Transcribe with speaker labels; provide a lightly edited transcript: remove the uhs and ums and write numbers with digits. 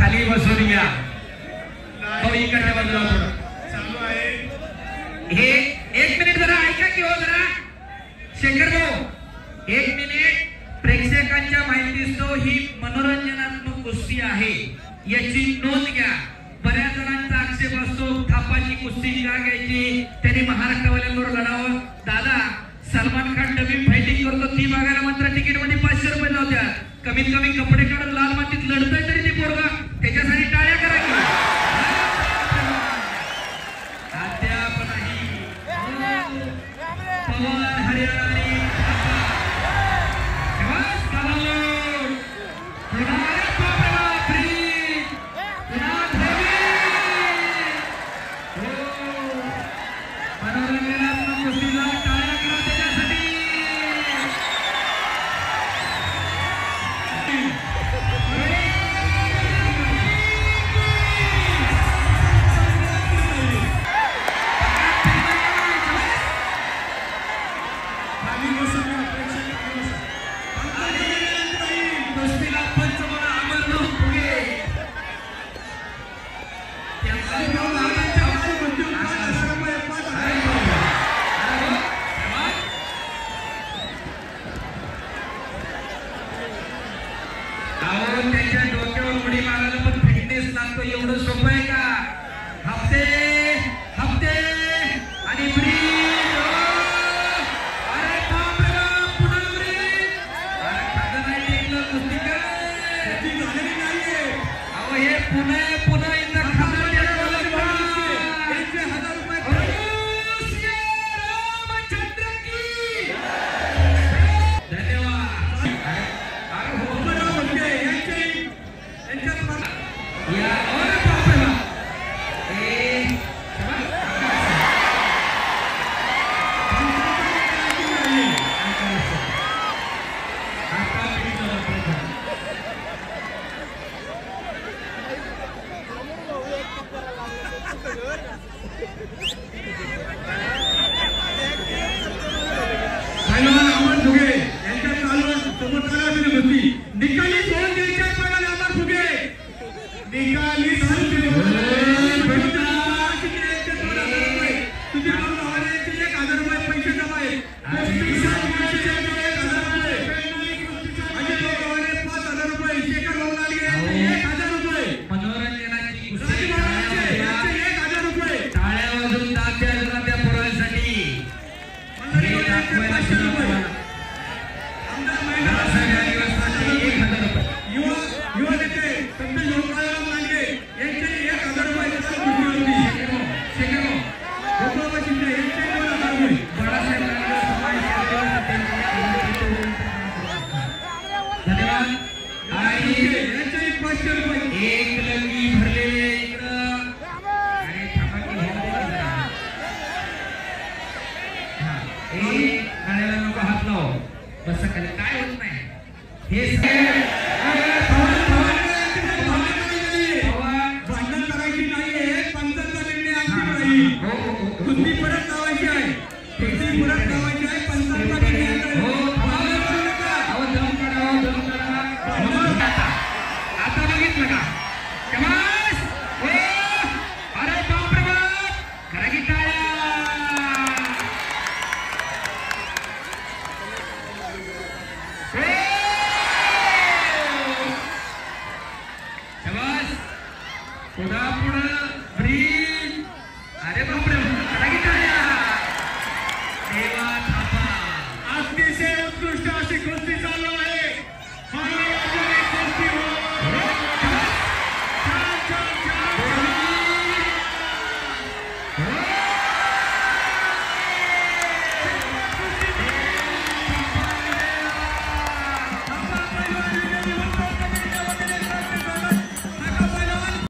Speaker 1: खाली बसून घ्या. तो इकडच्या बाजूला
Speaker 2: चालू आहे.
Speaker 1: हे 1 मिनिट जरा ऐका की हो जरा शेखर भाऊ 1 मिनिट. प्रेक्षकांच्या माहितीस्तव ही मनोरंजनात्मक कुस्ती आहे याची नोंद घ्या. बऱ्याच जणांचा आक्षेप असतो थापाची कुस्ती का घ्यायची, त्यांनी महाराष्ट्रवाल्यांवर लढावं. दादा सलमान खान डबी फायटिंग करतो ती बघायला मात्र तिकीट मध्ये 500 रुपये लावत्या. कमीत कमी कपडे काढून लाल मातीत लढतोय तरी ती पोरगा त्याच्यासाठी टाळ्या करा की. अद्याप नाही पवन हरियाणा त्यांच्या डोक्यावर उडी मारायला पण फिटनेस लागतो. एवढं सोपं आहे का? हप्ते हप्ते आणि ब्रिज. अरे बाप रे बाप पुन्हा ब्रिज. अरे खातं नाही टेकलं कुस्ती काय झालेली नाहीये. अहो हे पुन्हा इथं खातं टेकवलं का? 1,000 रुपये रामचंद्र की धन्यवाद.
Speaker 2: निकाली सोडून द्यायच्या पण अमर फुगे निकाली तुझे 1,000 रुपये पैसे जमा आहेत. 5,000 रुपये शेखर भाऊ लागे 1,000 रुपये मनोरंजनाची 1,000 रुपये टाळ्या वाजून दाब्या जरा त्या पोरांसाठी 500 रुपये युवा नेते संत योगराम लांडगे यांचे 1,000 रुपये गोपाळ शिंदे यांचे 2,000 रुपये बाळासाहेब धन्यवाद. आणि यांचे 500 रुपये एक लंगी भरलेले इकडं. अरे थांबा की गाण्याला नको हात लाव बस काय होत नाही हे भांडण करायची नाहीये. पंचांचा निर्णय आणखी कुस्ती परत लावायची आहे. कुस्ती परत लावायची आहे. पंचांचा निर्णय आता बघितलं का? अरे बाप रे बाप करा की टाळ्या. पुढं ब्रिज. अरे बापरे करा की टाळ्या. देवा थापा अतिशय उत्कृष्ट